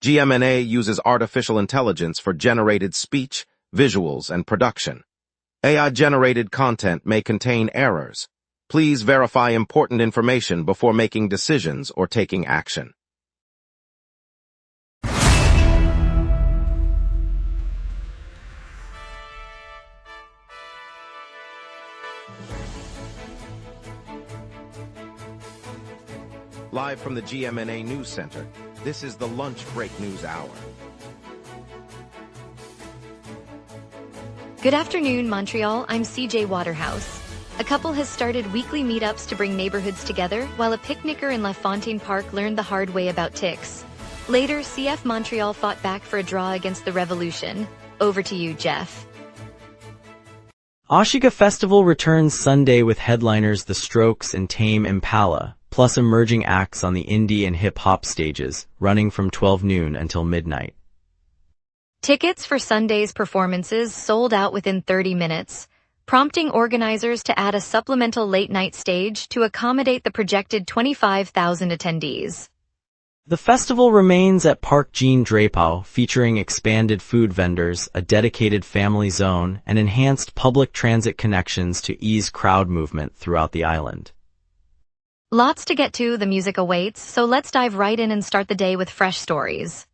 GMNA uses artificial intelligence for generated speech, visuals, and production. AI-generated content may contain errors. Please verify important information before making decisions or taking action. Live from the GMNA News Center, this is the Lunch Break News Hour. Good afternoon, Montreal. I'm CJ Waterhouse. A couple has started weekly meetups to bring neighborhoods together, while a picnicker in La Fontaine Park learned the hard way about ticks. Later, CF Montreal fought back for a draw against the Revolution. Over to you, Jeff. Osheaga Festival returns Sunday with headliners The Strokes and Tame Impala, plus emerging acts on the indie and hip-hop stages, running from 12 noon until midnight. Tickets for Sunday's performances sold out within 30 minutes, prompting organizers to add a supplemental late-night stage to accommodate the projected 25,000 attendees. The festival remains at Parc Jean Drapeau, featuring expanded food vendors, a dedicated family zone, and enhanced public transit connections to ease crowd movement throughout the island. Lots to get to, the music awaits, so let's dive right in and start the day with fresh stories.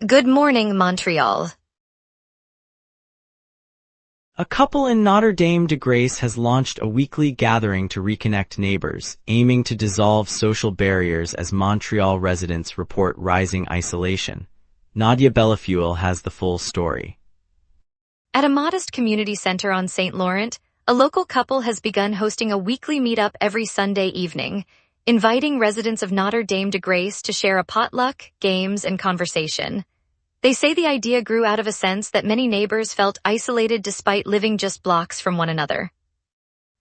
Good morning, Montreal. A couple in Notre Dame de Grace has launched a weekly gathering to reconnect neighbors, aiming to dissolve social barriers as Montreal residents report rising isolation. Nadia Bellafuel has the full story. At a modest community center on St. Laurent, a local couple has begun hosting a weekly meetup every Sunday evening, inviting residents of Notre Dame de Grace to share a potluck, games, and conversation. They say the idea grew out of a sense that many neighbors felt isolated despite living just blocks from one another.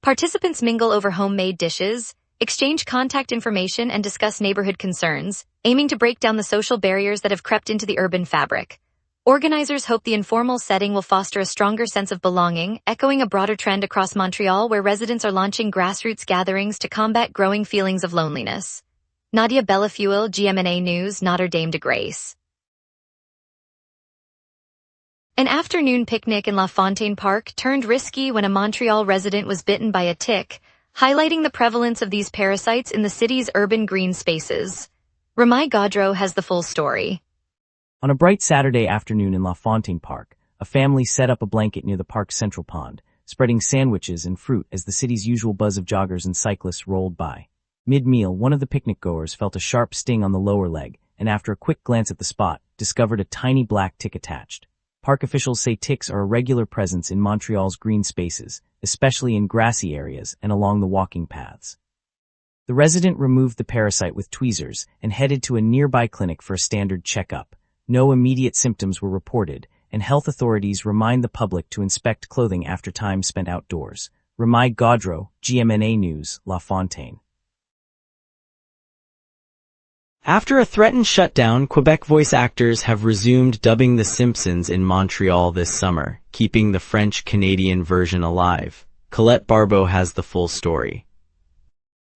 Participants mingle over homemade dishes, exchange contact information, and discuss neighborhood concerns, aiming to break down the social barriers that have crept into the urban fabric. Organizers hope the informal setting will foster a stronger sense of belonging, echoing a broader trend across Montreal where residents are launching grassroots gatherings to combat growing feelings of loneliness. Nadia Bellafuel, GMNA News, Notre Dame de Grace. An afternoon picnic in La Fontaine Park turned risky when a Montreal resident was bitten by a tick, highlighting the prevalence of these parasites in the city's urban green spaces. Ramai Gaudreau has the full story. On a bright Saturday afternoon in La Fontaine Park, a family set up a blanket near the park's central pond, spreading sandwiches and fruit as the city's usual buzz of joggers and cyclists rolled by. Mid-meal, one of the picnic-goers felt a sharp sting on the lower leg, and after a quick glance at the spot, discovered a tiny black tick attached. Park officials say ticks are a regular presence in Montreal's green spaces, especially in grassy areas and along the walking paths. The resident removed the parasite with tweezers and headed to a nearby clinic for a standard checkup. No immediate symptoms were reported, and health authorities remind the public to inspect clothing after time spent outdoors. Ramai Gaudreau, GMNA News, La Fontaine. After a threatened shutdown, Quebec voice actors have resumed dubbing The Simpsons in Montreal this summer, keeping the French-Canadian version alive. Colette Barbeau has the full story.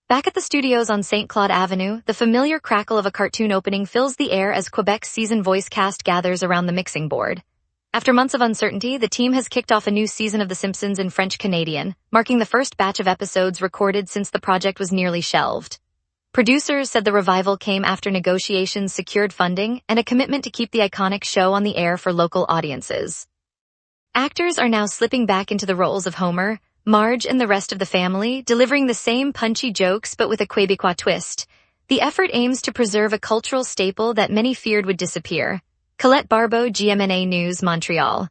Back at the studios on St. Claude Avenue, the familiar crackle of a cartoon opening fills the air as Quebec's seasoned voice cast gathers around the mixing board. After months of uncertainty, the team has kicked off a new season of The Simpsons in French-Canadian, marking the first batch of episodes recorded since the project was nearly shelved. Producers said the revival came after negotiations secured funding and a commitment to keep the iconic show on the air for local audiences. Actors are now slipping back into the roles of Homer, Marge, and the rest of the family, delivering the same punchy jokes but with a Québécois twist. The effort aims to preserve a cultural staple that many feared would disappear. Colette Barbeau, GMNA News, Montreal.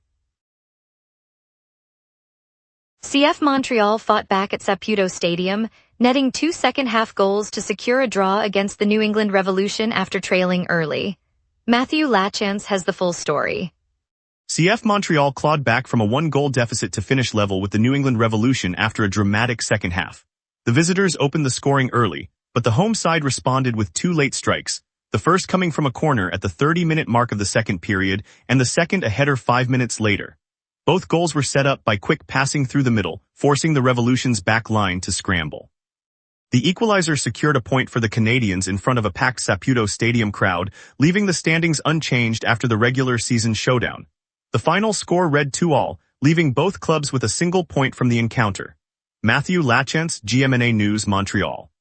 CF Montreal fought back at Saputo Stadium, netting 2 second-half goals to secure a draw against the New England Revolution after trailing early. Matthew Lachance has the full story. CF Montreal clawed back from a 1-goal deficit to finish level with the New England Revolution after a dramatic second half. The visitors opened the scoring early, but the home side responded with 2 late strikes, the first coming from a corner at the 30-minute mark of the second period and the second a header 5 minutes later. Both goals were set up by quick passing through the middle, forcing the Revolution's back line to scramble. The equalizer secured a point for the Canadians in front of a packed Saputo Stadium crowd, leaving the standings unchanged after the regular season showdown. The final score read 2-2, leaving both clubs with a single point from the encounter. Matthew Lachance, GMNA News, Montreal.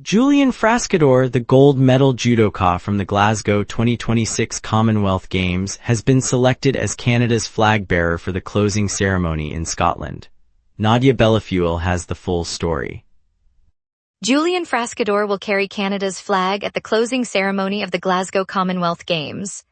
Julien Frascador, the gold medal judoka from the Glasgow 2026 Commonwealth Games, has been selected as Canada's flag bearer for the closing ceremony in Scotland. Nadia Bellafuel has the full story. Julien Frascador will carry Canada's flag at the closing ceremony of the Glasgow Commonwealth Games.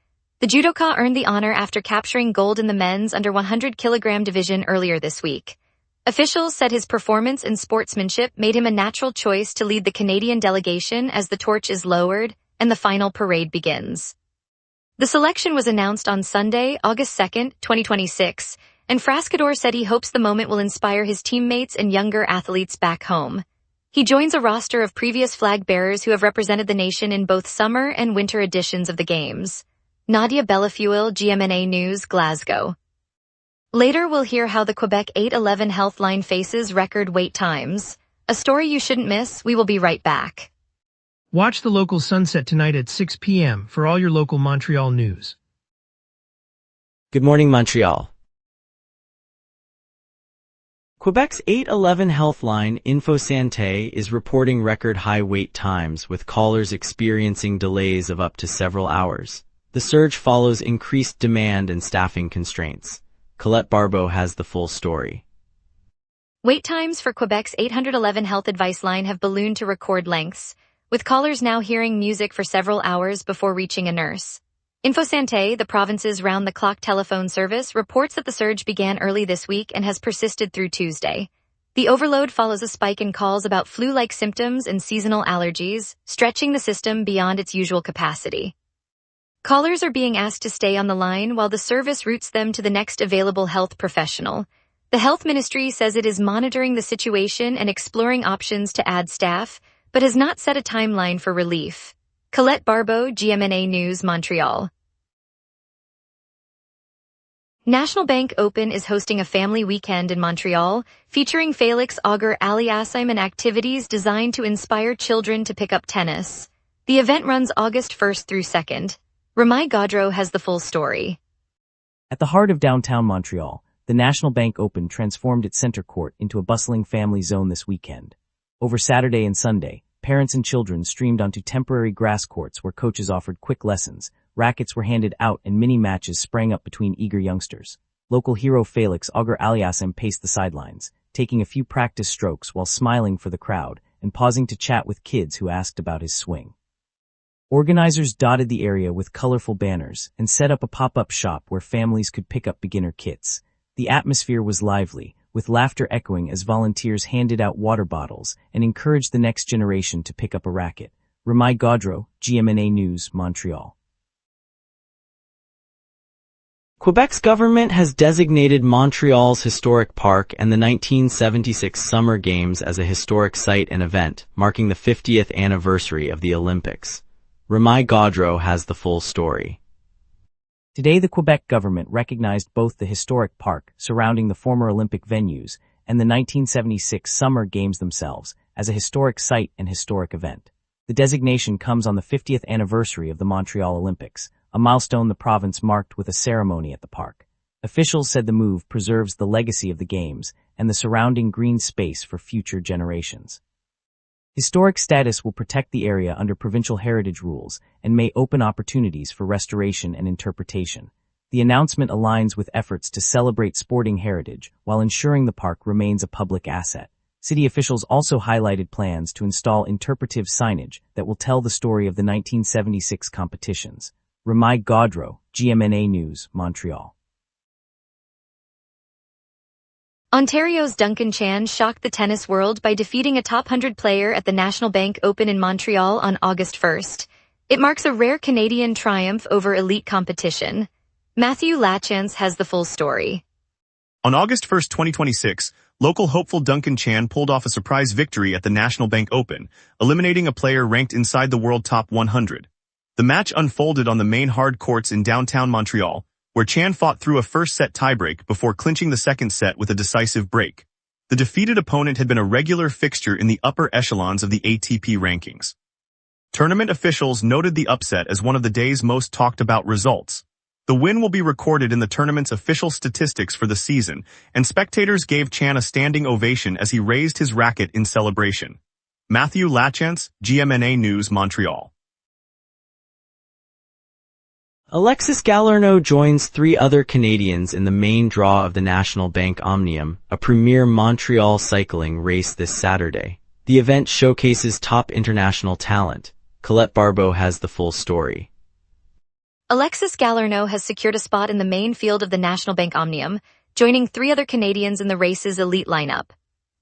The judoka earned the honor after capturing gold in the men's under 100 kilogram division earlier this week. Officials said his performance and sportsmanship made him a natural choice to lead the Canadian delegation as the torch is lowered and the final parade begins. The selection was announced on Sunday, August 2, 2026, and Frascador said he hopes the moment will inspire his teammates and younger athletes back home. He joins a roster of previous flag bearers who have represented the nation in both summer and winter editions of the Games. Nadia Bellafuel, GMNA News, Glasgow. Later we'll hear how the Quebec 811 Healthline faces record wait times. A story you shouldn't miss. We will be right back. Watch the local sunset tonight at 6 p.m. for all your local Montreal news. Good morning, Montreal. Quebec's 811 Healthline Info Santé is reporting record high wait times, with callers experiencing delays of up to several hours. The surge follows increased demand and staffing constraints. Colette Barbeau has the full story. Wait times for Quebec's 811 Health Advice line have ballooned to record lengths, with callers now hearing music for several hours before reaching a nurse. Info Santé, the province's round-the-clock telephone service, reports that the surge began early this week and has persisted through Tuesday. The overload follows a spike in calls about flu-like symptoms and seasonal allergies, stretching the system beyond its usual capacity. Callers are being asked to stay on the line while the service routes them to the next available health professional. The Health Ministry says it is monitoring the situation and exploring options to add staff, but has not set a timeline for relief. Colette Barbeau, GMNA News, Montreal. National Bank Open is hosting a family weekend in Montreal, featuring Félix Auger-Aliassime and activities designed to inspire children to pick up tennis. The event runs August 1st through 2nd. Ramai Gaudreau has the full story. At the heart of downtown Montreal, the National Bank Open transformed its center court into a bustling family zone this weekend. Over Saturday and Sunday, parents and children streamed onto temporary grass courts where coaches offered quick lessons, rackets were handed out, and mini-matches sprang up between eager youngsters. Local hero Félix Auger-Aliassime paced the sidelines, taking a few practice strokes while smiling for the crowd and pausing to chat with kids who asked about his swing. Organizers dotted the area with colorful banners and set up a pop-up shop where families could pick up beginner kits. The atmosphere was lively, with laughter echoing as volunteers handed out water bottles and encouraged the next generation to pick up a racket. Ramai Gaudreau, GMNA News, Montreal. Quebec's government has designated Montreal's historic park and the 1976 Summer Games as a historic site and event, marking the 50th anniversary of the Olympics. Ramai Gaudreau has the full story. Today, the Quebec government recognized both the historic park surrounding the former Olympic venues and the 1976 Summer Games themselves as a historic site and historic event. The designation comes on the 50th anniversary of the Montreal Olympics, a milestone the province marked with a ceremony at the park. Officials said the move preserves the legacy of the Games and the surrounding green space for future generations. Historic status will protect the area under provincial heritage rules and may open opportunities for restoration and interpretation. The announcement aligns with efforts to celebrate sporting heritage while ensuring the park remains a public asset. City officials also highlighted plans to install interpretive signage that will tell the story of the 1976 competitions. Ramai Gaudreau, GMNA News, Montreal. Ontario's Duncan Chan shocked the tennis world by defeating a top 100 player at the National Bank Open in Montreal on August 1st. It marks a rare Canadian triumph over elite competition. Matthew Lachance has the full story. On August 1, 2026, local hopeful Duncan Chan pulled off a surprise victory at the National Bank Open, eliminating a player ranked inside the world top 100. The match unfolded on the main hard courts in downtown Montreal, where Chan fought through a first-set tiebreak before clinching the second set with a decisive break. The defeated opponent had been a regular fixture in the upper echelons of the ATP rankings. Tournament officials noted the upset as one of the day's most talked about results. The win will be recorded in the tournament's official statistics for the season, and spectators gave Chan a standing ovation as he raised his racket in celebration. Matthew Lachance, GMNA News, Montreal. Alexis Galarneau joins 3 other Canadians in the main draw of the National Bank Omnium, a premier Montreal cycling race this Saturday. The event showcases top international talent. Colette Barbeau has the full story. Alexis Galarneau has secured a spot in the main field of the National Bank Omnium, joining 3 other Canadians in the race's elite lineup.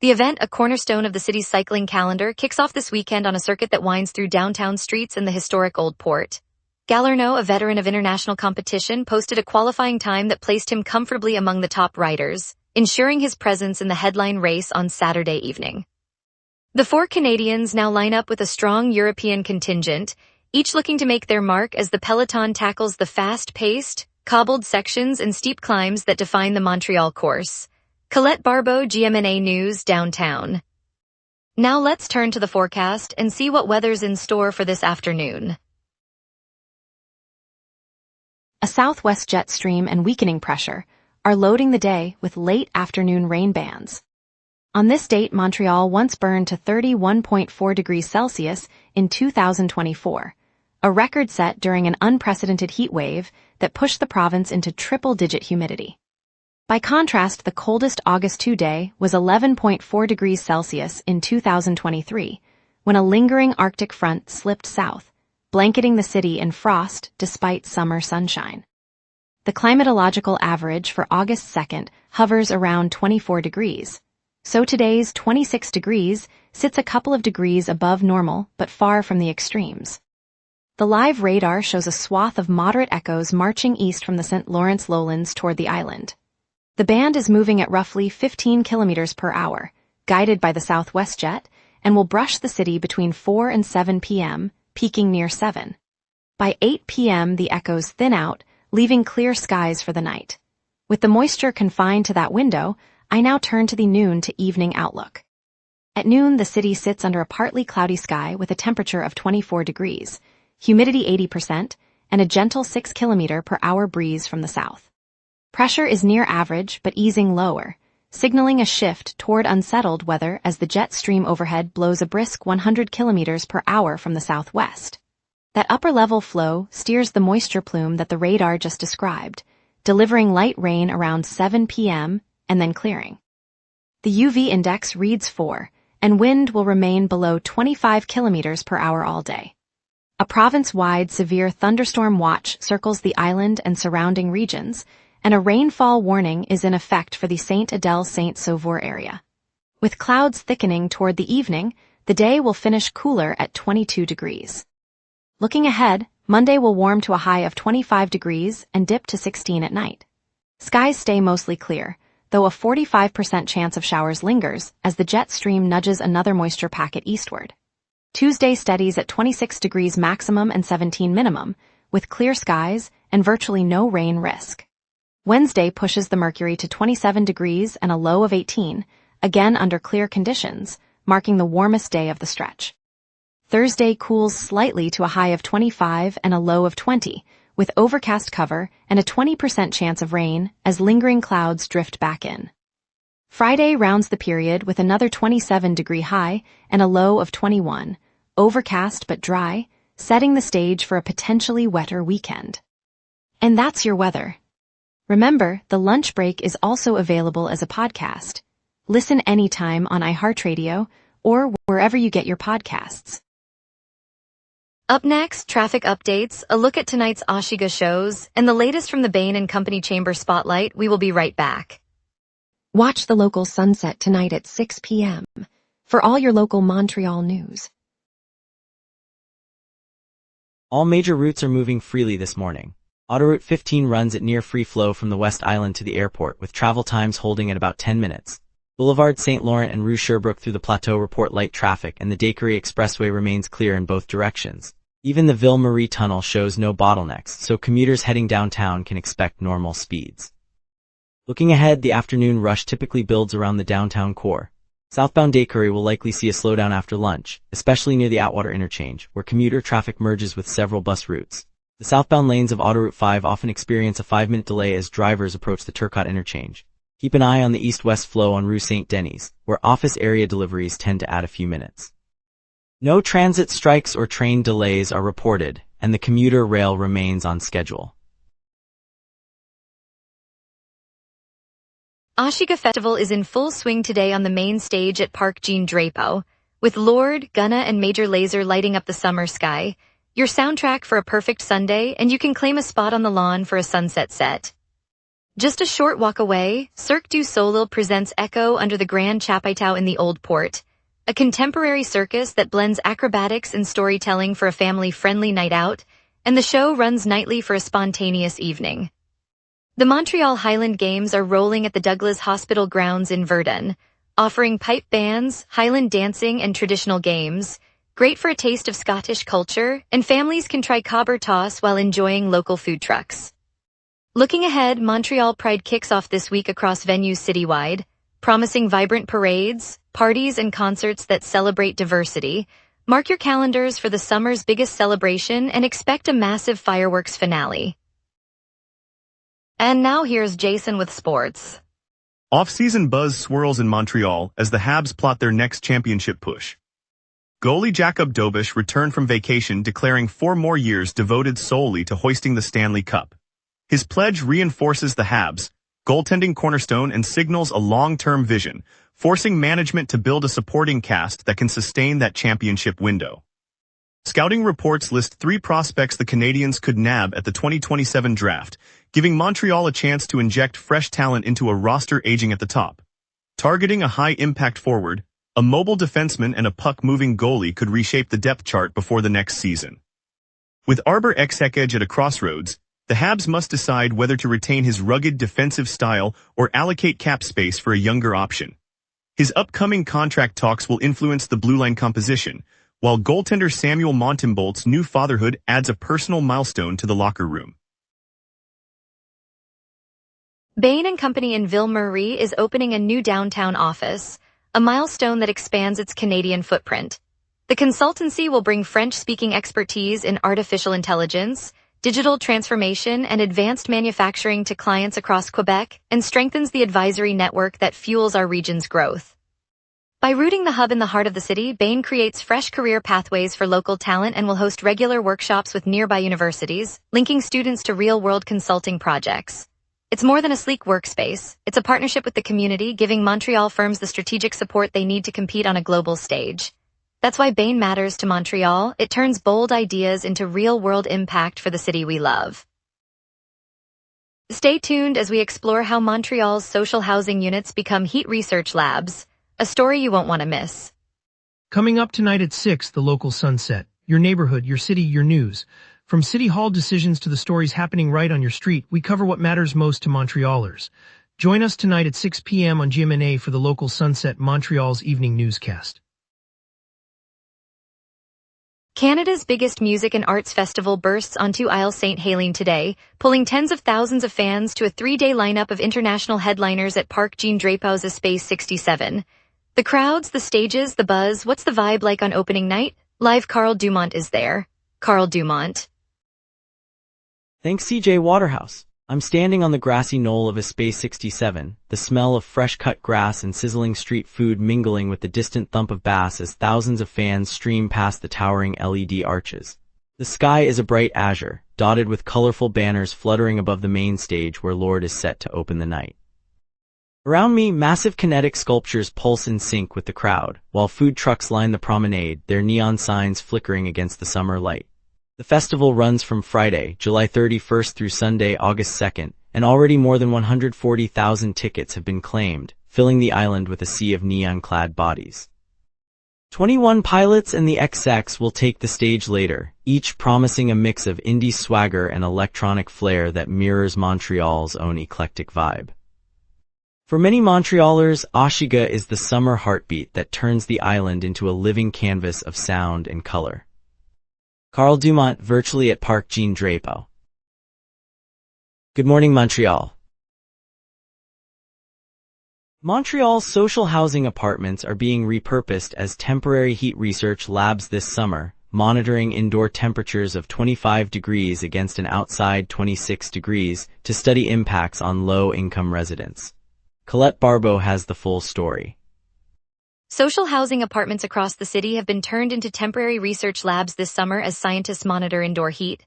The event, a cornerstone of the city's cycling calendar, kicks off this weekend on a circuit that winds through downtown streets and the historic Old Port. Galarneau, a veteran of international competition, posted a qualifying time that placed him comfortably among the top riders, ensuring his presence in the headline race on Saturday evening. The 4 Canadians now line up with a strong European contingent, each looking to make their mark as the peloton tackles the fast-paced, cobbled sections and steep climbs that define the Montreal course. Colette Barbeau, GMNA News, downtown. Now let's turn to the forecast and see what weather's in store for this afternoon. A southwest jet stream and weakening pressure are loading the day with late afternoon rain bands. On this date, Montreal once burned to 31.4 degrees Celsius in 2024, a record set during an unprecedented heat wave that pushed the province into triple-digit humidity. By contrast, the coldest August 2 day was 11.4 degrees Celsius in 2023, when a lingering Arctic front slipped south, blanketing the city in frost despite summer sunshine. The climatological average for August 2nd hovers around 24 degrees, so today's 26 degrees sits a couple of degrees above normal but far from the extremes. The live radar shows a swath of moderate echoes marching east from the St. Lawrence lowlands toward the island. The band is moving at roughly 15 kilometers per hour, guided by the southwest jet, and will brush the city between 4 and 7 p.m., peaking near 7. By 8 p.m., the echoes thin out, leaving clear skies for the night. With the moisture confined to that window, I now turn to the noon to evening outlook. At noon, the city sits under a partly cloudy sky with a temperature of 24 degrees, humidity 80%, and a gentle 6 km per hour breeze from the south. Pressure is near average but easing lower, signaling a shift toward unsettled weather as the jet stream overhead blows a brisk 100 km per hour from the southwest. That upper-level flow steers the moisture plume that the radar just described, delivering light rain around 7 p.m. and then clearing. The UV index reads 4, and wind will remain below 25 km per hour all day. A province-wide severe thunderstorm watch circles the island and surrounding regions, and a rainfall warning is in effect for the Saint-Adèle-Saint-Sauveur area. With clouds thickening toward the evening, the day will finish cooler at 22 degrees. Looking ahead, Monday will warm to a high of 25 degrees and dip to 16 at night. Skies stay mostly clear, though a 45% chance of showers lingers as the jet stream nudges another moisture packet eastward. Tuesday steadies at 26 degrees maximum and 17 minimum, with clear skies and virtually no rain risk. Wednesday pushes the mercury to 27 degrees and a low of 18, again under clear conditions, marking the warmest day of the stretch. Thursday cools slightly to a high of 25 and a low of 20, with overcast cover and a 20% chance of rain as lingering clouds drift back in. Friday rounds the period with another 27-degree high and a low of 21, overcast but dry, setting the stage for a potentially wetter weekend. And that's your weather. Remember, the lunch break is also available as a podcast. Listen anytime on iHeartRadio or wherever you get your podcasts. Up next, traffic updates, a look at tonight's Oshiga shows, and the latest from the Bain & Company Chamber Spotlight. We will be right back. Watch the local sunset tonight at 6 p.m. for all your local Montreal news. All major routes are moving freely this morning. Autoroute 15 runs at near free flow from the West Island to the airport, with travel times holding at about 10 minutes. Boulevard St. Laurent and Rue Sherbrooke through the Plateau report light traffic, and the Daiquiri Expressway remains clear in both directions. Even the Ville-Marie Tunnel shows no bottlenecks, so commuters heading downtown can expect normal speeds. Looking ahead, the afternoon rush typically builds around the downtown core. Southbound Daycurry will likely see a slowdown after lunch, especially near the Atwater interchange, where commuter traffic merges with several bus routes. The southbound lanes of Autoroute 5 often experience a 5-minute delay as drivers approach the Turcotte interchange. Keep an eye on the east-west flow on Rue Saint-Denis, where office area deliveries tend to add a few minutes. No transit strikes or train delays are reported, and the commuter rail remains on schedule. Ashiga Festival is in full swing today on the main stage at Park Jean-Drapeau, with Lorde, Gunna, and Major Lazer lighting up the summer sky. Your soundtrack for a perfect Sunday, and you can claim a spot on the lawn for a sunset set. Just a short walk away, Cirque du Soleil presents Echo under the Grand Chapiteau in the Old Port, a contemporary circus that blends acrobatics and storytelling for a family-friendly night out, and the show runs nightly for a spontaneous evening. The Montreal Highland Games are rolling at the Douglas Hospital grounds in Verdun, offering pipe bands, Highland dancing, and traditional games, great for a taste of Scottish culture, and families can try cobber toss while enjoying local food trucks. Looking ahead, Montreal Pride kicks off this week across venues citywide, promising vibrant parades, parties, and concerts that celebrate diversity. Mark your calendars for the summer's biggest celebration and expect a massive fireworks finale. And now here's Jason with sports. Off-season buzz swirls in Montreal as the Habs plot their next championship push. Goalie Jacob Dobish returned from vacation declaring 4 more years devoted solely to hoisting the Stanley Cup. His pledge reinforces the Habs' goaltending cornerstone and signals a long-term vision, forcing management to build a supporting cast that can sustain that championship window. Scouting reports list 3 prospects the Canadiens could nab at the 2027 draft, giving Montreal a chance to inject fresh talent into a roster aging at the top. Targeting a high-impact forward, a mobile defenseman and a puck-moving goalie could reshape the depth chart before the next season. With Arbor Exekej at a crossroads, the Habs must decide whether to retain his rugged defensive style or allocate cap space for a younger option. His upcoming contract talks will influence the blue line composition, while goaltender Samuel Montembolt's new fatherhood adds a personal milestone to the locker room. Bain & Company in Ville Marie is opening a new downtown office, a milestone that expands its Canadian footprint. The consultancy will bring French-speaking expertise in artificial intelligence, digital transformation, and advanced manufacturing to clients across Quebec, and strengthens the advisory network that fuels our region's growth. By rooting the hub in the heart of the city, Bain creates fresh career pathways for local talent and will host regular workshops with nearby universities, linking students to real-world consulting projects. It's more than a sleek workspace. It's a partnership with the community, giving Montreal firms the strategic support they need to compete on a global stage. That's why Bain matters to Montreal. It turns bold ideas into real-world impact for the city we love. Stay tuned as we explore how Montreal's social housing units become heat research labs, a story you won't want to miss. Coming up tonight at 6, the local sunset. Your neighborhood, your city, your news. From City Hall decisions to the stories happening right on your street, we cover what matters most to Montrealers. Join us tonight at 6 p.m. on GMna for the local sunset, Montreal's evening newscast. Canada's biggest music and arts festival bursts onto Isle St. Helene today, pulling tens of thousands of fans to a 3-day lineup of international headliners at Park Jean-Drapeau's Espace 67. The crowds, the stages, the buzz, what's the vibe like on opening night? Live Carl Dumont is there. Carl Dumont. Thanks CJ Waterhouse. I'm standing on the grassy knoll of Espace 67, the smell of fresh-cut grass and sizzling street food mingling with the distant thump of bass as thousands of fans stream past the towering LED arches. The sky is a bright azure, dotted with colorful banners fluttering above the main stage where Lorde is set to open the night. Around me, massive kinetic sculptures pulse in sync with the crowd, while food trucks line the promenade, their neon signs flickering against the summer light. The festival runs from Friday, July 31st through Sunday, August 2nd, and already more than 140,000 tickets have been claimed, filling the island with a sea of neon-clad bodies. 21 Pilots and the XX will take the stage later, each promising a mix of indie swagger and electronic flair that mirrors Montreal's own eclectic vibe. For many Montrealers, Ashiga is the summer heartbeat that turns the island into a living canvas of sound and color. Carl Dumont virtually at Park Jean-Drapeau. Good morning, Montreal. Montreal's social housing apartments are being repurposed as temporary heat research labs this summer, monitoring indoor temperatures of 25 degrees against an outside 26 degrees to study impacts on low-income residents. Colette Barbeau has the full story. Social housing apartments across the city have been turned into temporary research labs this summer as scientists monitor indoor heat.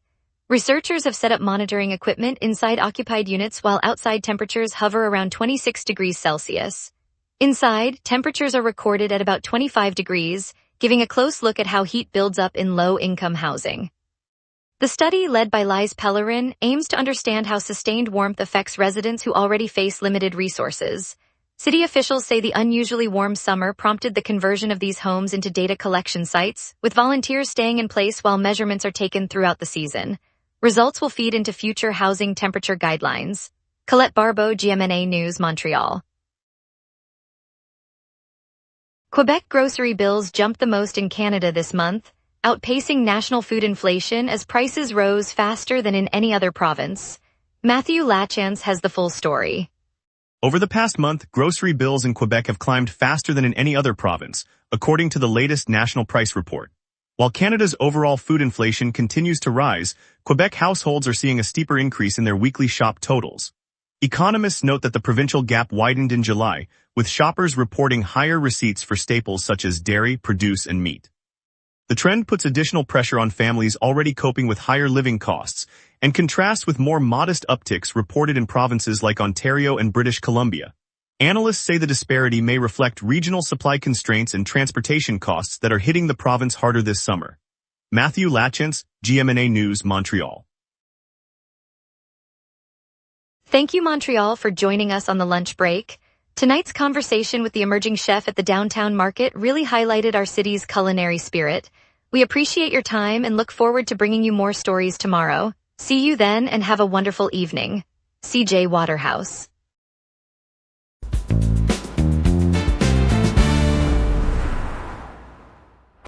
Researchers have set up monitoring equipment inside occupied units while outside temperatures hover around 26 degrees Celsius. Inside, temperatures are recorded at about 25 degrees, giving a close look at how heat builds up in low-income housing. The study, led by Lise Pellerin, aims to understand how sustained warmth affects residents who already face limited resources. City officials say the unusually warm summer prompted the conversion of these homes into data collection sites, with volunteers staying in place while measurements are taken throughout the season. Results will feed into future housing temperature guidelines. Colette Barbeau, GMNA News, Montreal. Quebec grocery bills jumped the most in Canada this month, outpacing national food inflation as prices rose faster than in any other province. Matthew Lachance has the full story. Over the past month, grocery bills in Quebec have climbed faster than in any other province, according to the latest national price report. While Canada's overall food inflation continues to rise, Quebec households are seeing a steeper increase in their weekly shop totals. Economists note that the provincial gap widened in July, with shoppers reporting higher receipts for staples such as dairy, produce, and meat. The trend puts additional pressure on families already coping with higher living costs and contrasts with more modest upticks reported in provinces like Ontario and British Columbia. Analysts say the disparity may reflect regional supply constraints and transportation costs that are hitting the province harder this summer. Matthew Lachance, GMNA News, Montreal. Thank you, Montreal, for joining us on the lunch break. Tonight's conversation with the emerging chef at the downtown market really highlighted our city's culinary spirit. We appreciate your time and look forward to bringing you more stories tomorrow. See you then and have a wonderful evening. CJ Waterhouse.